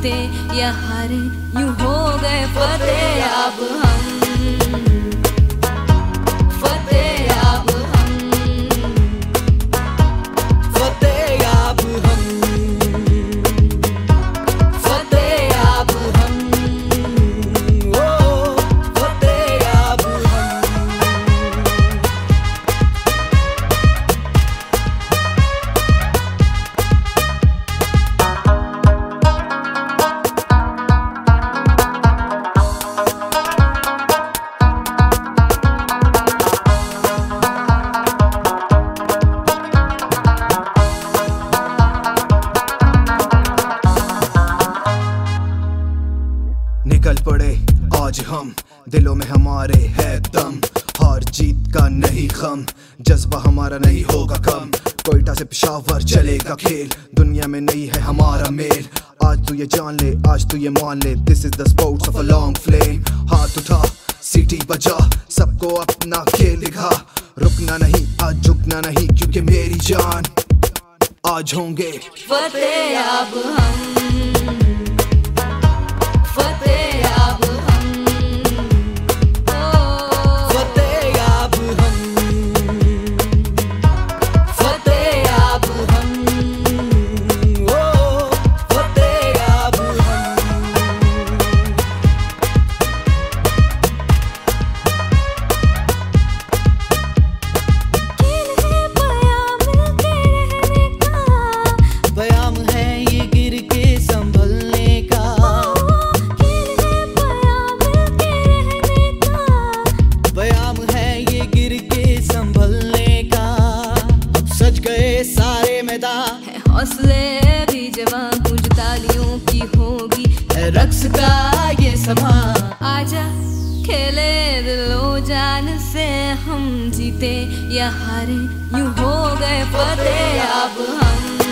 जीते या हारे यूं हो गए फतेह अब हम, फतेह अब हम, फतेह अब हम, फतेह अब हम, ओ फतेह अब हम। निकल पड़े आज हम, दिलों में हमारे है दम, हार जीत का नहीं गम, जज्बा हमारा नहीं होगा कम। कोयटा से पेशावर चलेगा खेल, दुनिया में नहीं है हमारा मेल। आज तू ये जान ले, आज तू ये मान ले, this is the sports of a long flame. हाथ उठा सीटी बजा, सबको अपना खेल दिखा, रुकना नहीं आज झुकना नहीं, क्योंकि मेरी जान आज होंगे फतेह अब हम, फतेह अब हम, फतेह अब हम, फतेह अब हम, ओ फतेह अब हम। खेल है बयां मिलके रहने का, बयाम है ये गिर के संभलने का, खेल है बयां मिलके रहने का, बयाम है ये गिर के संभलने का। अब सज गए सारे मैदान, है हौसले भी जवां, गूंज तालियों की होगी है रक्स का ये समा। आजा खेले दिलो जान से, हम जीते या हारे यूं हो गए फतेह अब हम।